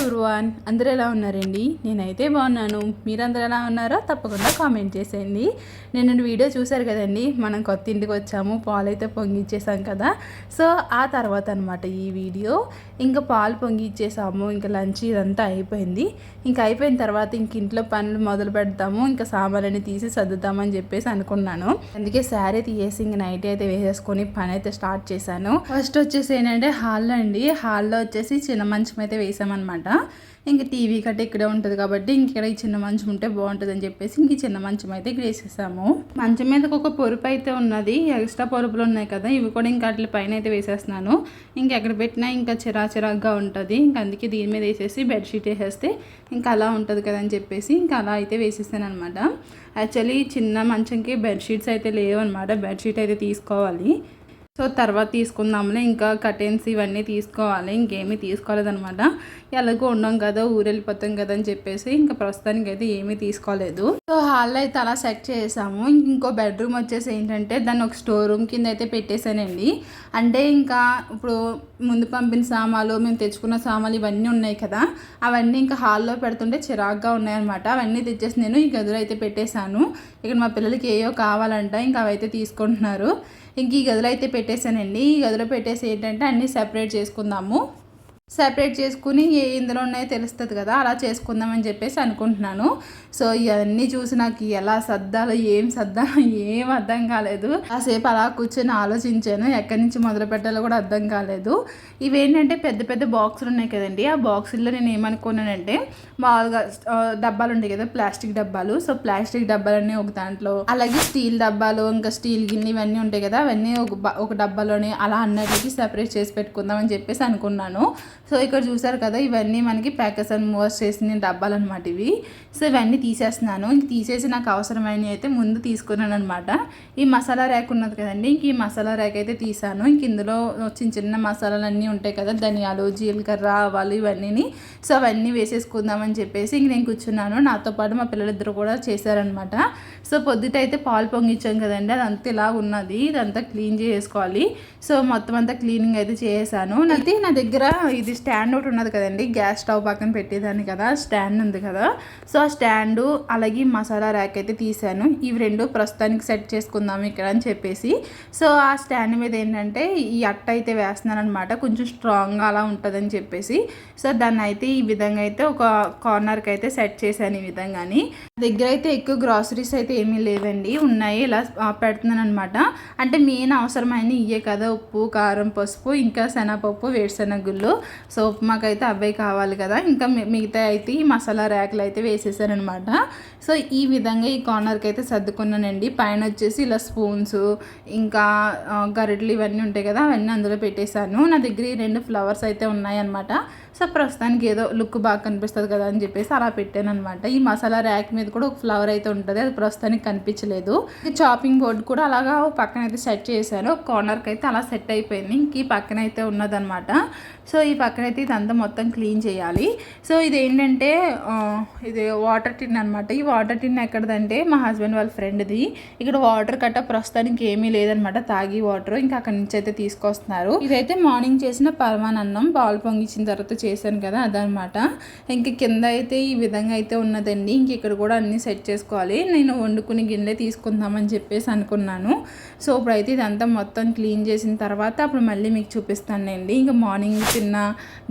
Everyone, అందరూ ఎలా ఉన్నారండి? నేనైతే బాగున్నాను. మీరందరూ ఎలా ఉన్నారో తప్పకుండా కామెంట్ చేసేయండి. నేను వీడియో చూశారు కదండి, మనం కొత్త ఇంటికి వచ్చాము, పాలు అయితే పొంగిచ్చేసాం కదా. సో ఆ తర్వాత అనమాట ఈ వీడియో. ఇంకా పాలు పొంగిచ్చేసాము, ఇంకా లంచ్ ఇదంతా అయిపోయింది. ఇంకా అయిపోయిన తర్వాత ఇంక ఇంట్లో పనులు మొదలు పెడతాము, ఇంకా సామాన్లన్నీ తీసి సర్దుతామని చెప్పేసి అనుకున్నాను. అందుకే శారీ తీసేసి ఇంక నైట్ అయితే వేసేసుకొని పని అయితే స్టార్ట్ చేశాను. ఫస్ట్ వచ్చేసి ఏంటంటే హాల్లో అండి. హాల్లో వచ్చేసి చిన్న మంచం అయితే వేసామన్నమాట. ఇంకా టీవీ కట్ట ఇక్కడే ఉంటుంది కాబట్టి ఇక్కడ ఈ చిన్న మంచం ఉంటే బాగుంటుంది అని చెప్పేసి ఇంక చిన్న మంచం అయితే వేసేసాము. మంచం మీద ఒక పొరుపు అయితే ఉన్నది, ఎక్స్ట్రా పొరుపులు ఉన్నాయి కదా, ఇవి కూడా ఇంకా అట్ల పైన అయితే వేసేస్తున్నాను. ఇంకెక్కడ పెట్టినా ఇంకా చిరాచిరాగ్గా ఉంటుంది. ఇంకా అందుకే దీని మీద వేసేసి బెడ్షీట్ వేసేస్తే ఇంకా అలా ఉంటుంది కదా అని చెప్పేసి ఇంకా అలా అయితే వేసేసాను అనమాట. యాక్చువల్లీ చిన్న మంచంకి బెడ్షీట్స్ అయితే లేవు అనమాట. బెడ్షీట్ అయితే తీసుకోవాలి. సో తర్వాత తీసుకుందాంలే, ఇంకా కర్టెన్స్ ఇవన్నీ తీసుకోవాలి. ఇంకేమీ తీసుకోలేదనమాట. ఎలాగో ఉన్నాం కదా, ఊరెళ్ళిపోతాం కదా అని చెప్పేసి ఇంకా ప్రస్తుతానికి అయితే ఏమీ తీసుకోలేదు. సో హాల్లో అయితే అలా సెట్ చేసాము. ఇంకో బెడ్రూమ్ వచ్చేసి ఏంటంటే దాన్ని ఒక స్టోర్ రూమ్ కింద అయితే పెట్టేశానండి. అంటే ఇంకా ఇప్పుడు ముందు పంపిన సామాన్లు, మేము తెచ్చుకున్న సామాన్లు ఇవన్నీ ఉన్నాయి కదా, అవన్నీ ఇంకా హాల్లో పెడుతుంటే చిరాగ్గా ఉన్నాయన్నమాట. అవన్నీ తెచ్చేసి నేను ఈ గదిలో అయితే పెట్టేశాను. ఇక్కడ మా పిల్లలకి ఏవో కావాలంట, ఇంకా అవైతే తీసుకుంటున్నారు. ఇంక ఈ గదిలో అయితే పెట్టేశానండి. ఈ గదిలో పెట్టేసి ఏంటంటే అన్నీ సెపరేట్ చేసుకుందాము. సెపరేట్ చేసుకుని ఇందులో ఉన్నాయో తెలుస్తుంది కదా, అలా చేసుకుందామని చెప్పేసి అనుకుంటున్నాను. సో ఇవన్నీ చూసి నాకు ఎలా సర్దాలో ఏం అర్థం కాలేదు. కాసేపు అలా కూర్చొని ఆలోచించాను, ఎక్కడి నుంచి మొదలు పెట్టాలో కూడా అర్థం కాలేదు. ఇవేంటంటే పెద్ద పెద్ద బాక్సులు ఉన్నాయి కదండి, ఆ బాక్సుల్లో నేను ఏమనుకున్నానంటే మామూలుగా డబ్బాలు ఉంటాయి కదా, ప్లాస్టిక్ డబ్బాలు. సో ప్లాస్టిక్ డబ్బాలన్నీ ఒక దాంట్లో, అలాగే స్టీల్ డబ్బాలు, ఇంకా స్టీల్ గిన్నె ఇవన్నీ ఉంటాయి కదా, అవన్నీ ఒక డబ్బాలోని అలా అన్నిటికీ సెపరేట్ చేసి పెట్టుకుందాం అని చెప్పేసి అనుకున్నాను. సో ఇక్కడ చూసారు కదా, ఇవన్నీ మనకి ప్యాకెట్స్ అండ్ మూవర్స్ చేసిన డబ్బాలు అనమాట ఇవి. సో ఇవన్నీ తీసేస్తున్నాను. ఇంక తీసేసి నాకు అవసరమైనవి అయితే ముందు తీసుకున్నాను అనమాట. ఈ మసాలా ర్యాక్ ఉన్నది కదండి, ఇంక ఈ మసాలా ర్యాక్ అయితే తీసాను. ఇంక ఇందులో చిన్న చిన్న మసాలాలు అన్నీ ఉంటాయి కదా, ధనియాలు, జీలకర్ర, ఆవాలు ఇవన్నీ. సో అవన్నీ వేసేసుకుందామని చెప్పేసి ఇంక నేను కూర్చున్నాను. నాతో పాటు మా పిల్లలిద్దరు కూడా చేశారనమాట. సో పొద్దుట అయితే పాలు పొంగిచ్చాం కదండి, అదంతా ఇలా ఉన్నది, ఇదంతా క్లీన్ చేసుకోవాలి. సో మొత్తం అంతా క్లీనింగ్ అయితే చేసాను. అయితే నా దగ్గర ఇది స్టాండ్ ఒకటి ఉన్నది కదండి, గ్యాస్ స్టవ్ పక్కన పెట్టేదాన్ని కదా, స్టాండ్ ఉంది కదా. సో ఆ స్టాండు అలాగే మసాలా ర్యాక్ అయితే తీసాను. ఇవి రెండు ప్రస్తుతానికి సెట్ చేసుకుందాము ఇక్కడ అని చెప్పేసి. సో ఆ స్టాండ్ మీద ఏంటంటే ఈ అట్ట అయితే వేస్తున్నాను అనమాట, కొంచెం స్ట్రాంగ్గా అలా ఉంటుందని చెప్పేసి. సో దాన్ని అయితే ఈ విధంగా అయితే ఒక కార్నర్కి అయితే సెట్ చేశాను ఈ విధంగాని. దగ్గర అయితే ఎక్కువ గ్రాసరీస్ అయితే ఏమీ లేవండి, ఉన్నాయి ఇలా పెడుతున్నాను అనమాట. అంటే మెయిన్ అవసరమైన ఇవే కదా, ఉప్పు, కారం, పసుపు, ఇంకా శనగపప్పు, వేరుశనగుళ్ళు. సో ఉప్మాకైతే అవే కావాలి కదా, ఇంకా మిగతా అయితే ఈ మసాలా ర్యాక్లు అయితే వేసేసారనమాట. సో ఈ విధంగా ఈ కార్నర్కి అయితే సర్దుకున్నానండి. పైన వచ్చేసి ఇలా స్పూన్స్, ఇంకా గరిటలు ఇవన్నీ ఉంటాయి కదా, అవన్నీ అందులో పెట్టేశాను. నా దగ్గర ఈ 2 ఫ్లవర్స్ అయితే ఉన్నాయన్నమాట. సో ప్రస్తుతానికి ఏదో లుక్ బాగా కనిపిస్తుంది కదా అని చెప్పేసి అలా పెట్టాను అనమాట. ఈ మసాలా ర్యాక్ మీద కూడా ఒక ఫ్లవర్ అయితే ఉంటుంది, అది ప్రస్తుతానికి కనిపించలేదు. చాపింగ్ బోర్డ్ కూడా అలాగా పక్కన అయితే సెట్ చేశాను. కార్నర్కి అయితే అలా సెట్ అయిపోయింది. ఇంక ఈ పక్కన అయితే ఉన్నదనమాట. సో ఈ పక్కన అయితే ఇదంతా మొత్తం క్లీన్ చేయాలి. సో ఇదేంటంటే ఇది వాటర్ టిన్ అనమాట. ఈ వాటర్ టిన్ ఎక్కడదంటే మా హస్బెండ్ వాళ్ళ ఫ్రెండ్ది. ఇక్కడ వాటర్ కట్ట ప్రస్తుతానికి ఏమీ లేదనమాట, తాగి వాటర్ ఇంకా అక్కడి నుంచి అయితే తీసుకొస్తున్నారు. ఇదైతే మార్నింగ్ చేసిన పరమాన్నం, పాలు పొంగిచ్చిన తర్వాత చేశాను కదా అదనమాట. ఇంక కింద అయితే ఈ విధంగా అయితే ఉన్నదండి. ఇంక ఇక్కడ కూడా అన్నీ సెట్ చేసుకోవాలి. నేను వండుకుని గిన్నె తీసుకుందామని చెప్పేసి అనుకున్నాను. సో ఇప్పుడైతే ఇదంతా మొత్తం క్లీన్ చేసిన తర్వాత అప్పుడు మళ్ళీ మీకు చూపిస్తానండి. ఇంకా మార్నింగ్ చిన్న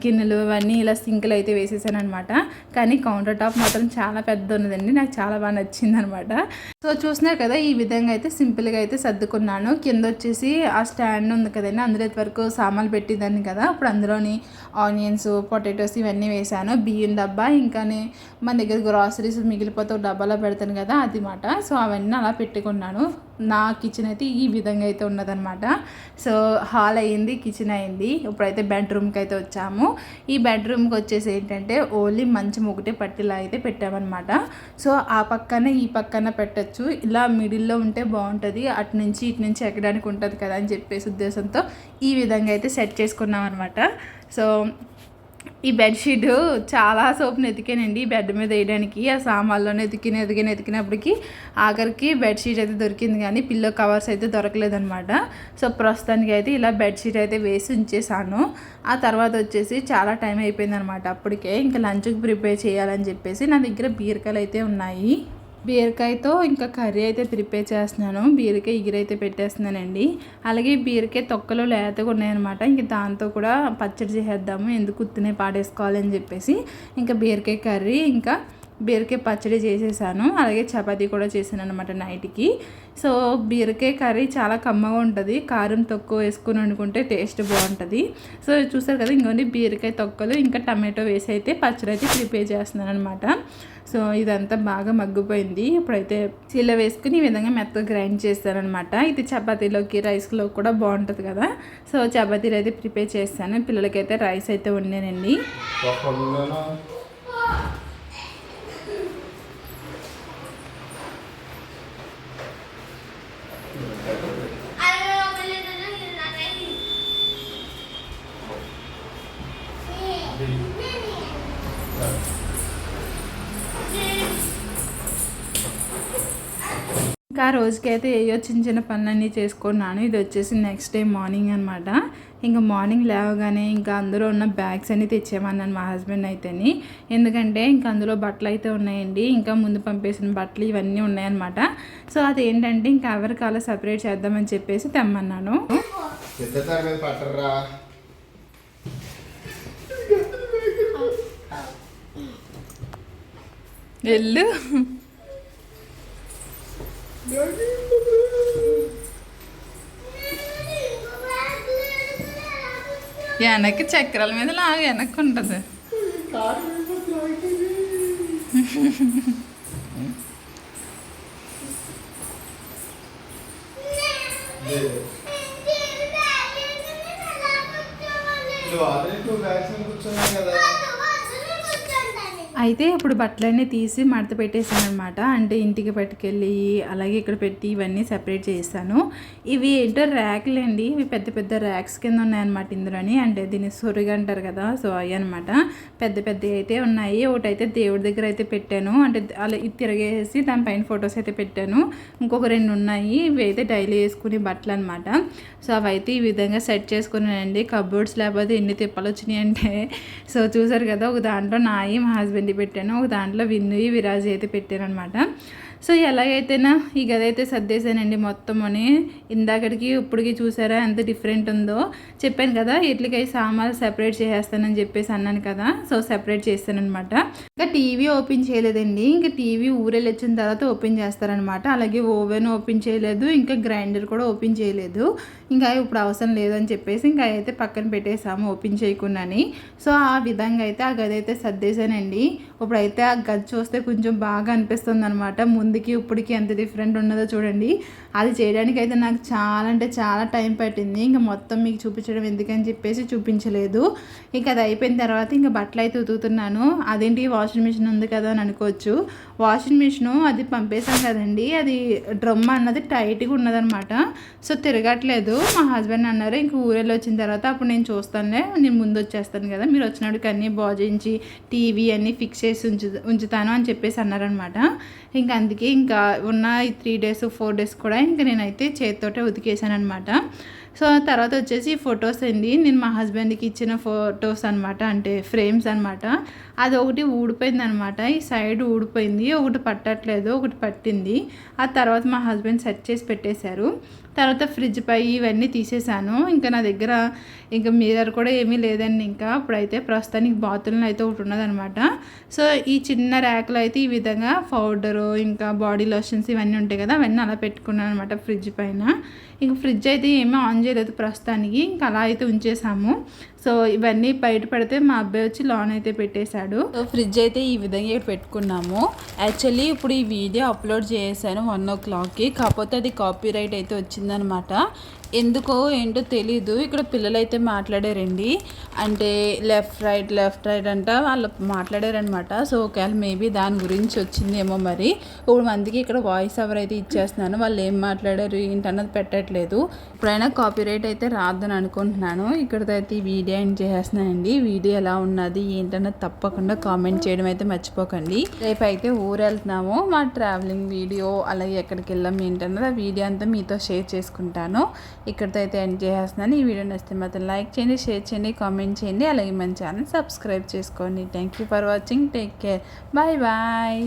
గిన్నెలు ఇవన్నీ ఇలా సింకులు అయితే వేసేసాను అనమాట. కానీ కౌంటర్ టాప్ మాత్రం చాలా పెద్ద ఉన్నదండి, నాకు చాలా బాగా నచ్చింది అనమాట. సో చూస్తున్నారు కదా, ఈ విధంగా అయితే సింపుల్గా అయితే సర్దుకున్నాను. కింద వచ్చేసి ఆ స్టాండ్ ఉంది కదండి, అందులో వరకు సామాన్లు పెట్టేదాన్ని కదా, ఇప్పుడు అందులోని ఆనియన్స్, పొటాటోస్ ఇవన్నీ వేసాను. బియ్యం డబ్బా, ఇంకా మన దగ్గర గ్రాసరీస్ మిగిలిపోతే ఒక డబ్బాలో పెడతాను కదా అది మాట. సో అవన్నీ అలా పెట్టుకున్నాను. నా కిచెన్ అయితే ఈ విధంగా అయితే ఉన్నదనమాట. సో హాల్ అయ్యింది, కిచెన్ అయింది. ఇప్పుడైతే బెడ్రూమ్కి అయితే వచ్చాము. ఈ బెడ్రూమ్కి వచ్చేసి ఏంటంటే ఓన్లీ మంచం ఒకటే పట్టిలా అయితే పెట్టామన్నమాట. సో ఆ పక్కన ఈ పక్కన పెట్టచ్చు, ఇలా మిడిల్లో ఉంటే బాగుంటుంది, అటు నుంచి ఇటు నుంచి ఎక్కడానికి ఉంటుంది కదా అని చెప్పేసి ఉద్దేశంతో ఈ విధంగా అయితే సెట్ చేసుకున్నాం అనమాట. సో ఈ బెడ్షీట్ చాలా సోపుని ఎతికానండి బెడ్ మీద వేయడానికి. ఆ సామాన్లోనే ఎతికినప్పటికీ ఆఖరికి బెడ్షీట్ అయితే దొరికింది, కానీ పిల్లో కవర్స్ అయితే దొరకలేదనమాట. సో ప్రస్తుతానికి అయితే ఇలా బెడ్షీట్ అయితే వేసి ఉంచేసాను. ఆ తర్వాత వచ్చేసి చాలా టైం అయిపోయిందనమాట. అప్పటికే ఇంకా లంచ్కి ప్రిపేర్ చేయాలని చెప్పేసి నా దగ్గర బీరకాయలు అయితే ఉన్నాయి. బీరకాయతో ఇంకా కర్రీ అయితే ప్రిపేర్ చేస్తున్నాను. బీరకాయ ఇగురైతే పెట్టేస్తున్నానండి. అలాగే బీరకాయ తొక్కలు లేతగా ఉన్నాయన్నమాట. ఇంక దాంతో కూడా పచ్చడి చేసేద్దాము, ఎందుకు ఉత్తినే పాడేసుకోవాలని చెప్పేసి ఇంకా బీరకాయ కర్రీ ఇంకా బీరకాయ పచ్చడి చేసేసాను. అలాగే చపాతీ కూడా చేశాను అనమాట నైట్కి. సో బీరకాయ కర్రీ చాలా కమ్మగా ఉంటుంది, కారం తక్కువ వేసుకుని వండుకుంటే టేస్ట్ బాగుంటుంది. సో చూసారు కదా, ఇంకోండి బీరకాయ తొక్కలు ఇంకా టమాటో వేసి అయితే పచ్చడి అయితే ప్రిపేర్ చేస్తున్నాను అనమాట. సో ఇదంతా బాగా మగ్గిపోయింది. ఇప్పుడైతే చీల వేసుకుని ఈ విధంగా మెత్తగా గ్రైండ్ చేస్తానమాట. ఇది చపాతీలోకి రైస్లోకి కూడా బాగుంటుంది కదా. సో చపాతీలు అయితే ప్రిపేర్ చేస్తాను. పిల్లలకైతే రైస్ అయితే వండానండి. ఇంకా రోజుకైతే ఏయో చిన్న చిన్న పనులన్నీ చేసుకున్నాను. ఇది వచ్చేసి నెక్స్ట్ డే మార్నింగ్ అనమాట. ఇంకా మార్నింగ్ లేవగానే ఇంకా అందులో ఉన్న బ్యాగ్స్ అన్నీ తెచ్చామన్నాను మా హస్బెండ్ అయితేని. ఎందుకంటే ఇంకా అందులో బట్టలు అయితే ఉన్నాయండి, ఇంకా ముందు పంపేసిన బట్టలు ఇవన్నీ ఉన్నాయన్నమాట. సో అదేంటంటే ఇంకా ఎవరికి అలా సపరేట్ చేద్దామని చెప్పేసి తెమ్మన్నాను. వెళ్ళు వెనక్కి చక్రాల మీద లాగా వెనక్కి ఉంటుంది. అయితే ఇప్పుడు బట్టలన్నీ తీసి మడత పెట్టేసాను అనమాట. అంటే ఇంటికి పట్టుకెళ్ళి అలాగే ఇక్కడ పెట్టి ఇవన్నీ సెపరేట్ చేస్తాను. ఇవి ఏంటో ర్యాక్లు అండి, ఇవి పెద్ద పెద్ద ర్యాక్స్ కింద ఉన్నాయన్నమాట ఇందులోని. అంటే దీన్ని సొరుగు అంటారు కదా, సో అవి అనమాట పెద్ద పెద్దవి అయితే ఉన్నాయి. ఒకటైతే దేవుడి దగ్గర అయితే పెట్టాను, అంటే అలా ఇది తిరిగేసి దానిపైన ఫొటోస్ అయితే పెట్టాను. ఇంకొక 2 ఉన్నాయి, ఇవి అయితే డైలీ వేసుకునే బట్టలు అనమాట. సో అవైతే ఈ విధంగా సెట్ చేసుకున్నానండి. కబోర్డ్స్ లేకపోతే ఎన్ని తిప్పలు వచ్చినాయి అంటే, సో చూసారు కదా, ఒక దాంట్లో నాయి మా హస్బెండ్ పెట్టాను, ఒక దాంట్లో విన్ను విరాజ్ అయితే పెట్టాను అనమాట. సో ఎలాగైతేనా ఈ గది అయితే సర్దేశానండి మొత్తం అని. ఇందాకడికి ఇప్పటికి చూసారా ఎంత డిఫరెంట్ ఉందో. చెప్పాను కదా ఇట్లకై సామాన్లు సెపరేట్ చేసేస్తానని చెప్పేసి అన్నాను కదా, సో సెపరేట్ చేస్తాను అనమాట. ఇంకా టీవీ ఓపెన్ చేయలేదండి, ఇంకా టీవీ ఊరెళ్ళి వచ్చిన తర్వాత ఓపెన్ చేస్తారనమాట. అలాగే ఓవెన్ ఓపెన్ చేయలేదు, ఇంకా గ్రైండర్ కూడా ఓపెన్ చేయలేదు. ఇంకా ఇప్పుడు అవసరం లేదని చెప్పేసి ఇంకా అయితే పక్కన పెట్టేసాము ఓపెన్ చేయకుండాని. సో ఆ విధంగా అయితే ఆ గది అయితే సర్దేశానండి. ఇప్పుడైతే ఆ గది చూస్తే కొంచెం బాగా అనిపిస్తుంది అనమాట. ముందుకి ఇప్పటికి ఎంత డిఫరెంట్ ఉన్నదో చూడండి. అది చేయడానికి అయితే నాకు చాలా అంటే చాలా టైం పట్టింది. ఇంకా మొత్తం మీకు చూపించడం ఎందుకని చెప్పేసి చూపించలేదు. ఇంకా అది అయిపోయిన తర్వాత ఇంకా బట్టలు అయితే ఉతుకుతున్నాను. అదేంటి వాషింగ్ మిషన్ ఉంది కదా అని అనుకోవచ్చు. వాషింగ్ మిషను అది పంపేశాం కదండి, అది డ్రమ్ అన్నది టైట్గా ఉన్నదనమాట. సో తిరగట్లేదు. మా హస్బెండ్ అన్నారు ఇంక ఊరెళ్ళి వచ్చిన తర్వాత అప్పుడు నేను చూస్తానులే, నేను ముందు వచ్చేస్తాను కదా, మీరు వచ్చినప్పటికి అన్నీ బాజించి టీవీ అన్నీ ఫిక్స్ చేసి ఉంచుతాను అని చెప్పేసి అన్నారనమాట. ఇంకా అందుకే ఇంకా ఉన్న 3 days 4 days కూడా ఇంకా నేనైతే చేతితోటే ఉతికేసాను అనమాట. సో తర్వాత వచ్చేసి ఫొటోస్ అండి, నేను మా హస్బెండ్కి ఇచ్చిన ఫొటోస్ అనమాట, అంటే ఫ్రేమ్స్ అనమాట. అది ఒకటి ఊడిపోయింది అనమాట, ఈ సైడ్ ఊడిపోయింది, ఒకటి పట్టట్లేదు, ఒకటి పట్టింది. ఆ తర్వాత మా హస్బెండ్ సెట్ చేసి పెట్టేశారు. తర్వాత ఫ్రిడ్జ్ పై ఇవన్నీ తీసేసాను. ఇంకా నా దగ్గర ఇంకా మిర్రర్ కూడా ఏమీ లేదండి. ఇంకా ఇప్పుడైతే ప్రస్తుతానికి బాత్రూంలో అయితే ఒకటి ఉన్నదనమాట. సో ఈ చిన్న ర్యాక్లో అయితే ఈ విధంగా పౌడరు ఇంకా బాడీ లోషన్స్ ఇవన్నీ ఉంటాయి కదా, అవన్నీ అలా పెట్టుకున్నాను అనమాట ఫ్రిడ్జ్ పైన. ఇంక ఫ్రిడ్జ్ అయితే ఏమీ ఆన్ చేయలేదు ప్రస్తుతానికి, ఇంకా అలా అయితే ఉంచేసాము. సో ఇవన్నీ బయట పడితే మా అబ్బాయి వచ్చి లాన్ అయితే పెట్టేశాడు. సో ఫ్రిడ్జ్ అయితే ఈ విధంగా ఇక్కడ పెట్టుకున్నాము. యాక్చువల్లీ ఇప్పుడు ఈ వీడియో అప్లోడ్ చేశాను 1 o'clockకి, కాకపోతే అది కాపీ రైట్ అయితే వచ్చిందనమాట. ఎందుకో ఏంటో తెలీదు, ఇక్కడ పిల్లలు అయితే మాట్లాడారండి. అంటే లెఫ్ట్ రైట్ అంట వాళ్ళు మాట్లాడారనమాట. సో ఒకవేళ మేబీ దాని గురించి వచ్చిందేమో మరి. ఇప్పుడు మందికి ఇక్కడ వాయిస్ ఓవర్ అయితే ఇచ్చేస్తున్నాను, వాళ్ళు ఏం మాట్లాడారు ఏంటన్నది పెట్టట్లేదు. ఇప్పుడైనా కాపీరైట్ అయితే రాదని అనుకుంటున్నాను. ఇక్కడతో అయితే ఈ వీడియో ఎండ్ చేసేస్తున్నానండి. వీడియో ఎలా ఉన్నది ఏంటన్నది తప్పకుండా కామెంట్ చేయడం అయితే మర్చిపోకండి. రేపు అయితే ఊరు వెళ్తున్నాము, మా ట్రావెలింగ్ వీడియో అలాగే ఎక్కడికి వెళ్ళాం ఏంటన్నది ఆ వీడియో అంతా మీతో షేర్ చేసుకుంటాను. ఇక్కడితో అయితే ఎండ్ చేస్తున్నాను. ఈ వీడియో నచ్చితే మాత్రం లైక్ చేయండి, షేర్ చేయండి, కామెంట్ చేయండి, అలాగే మన ఛానల్ సబ్స్క్రైబ్ చేసుకోండి. Thank you for watching. Take care. Bye bye.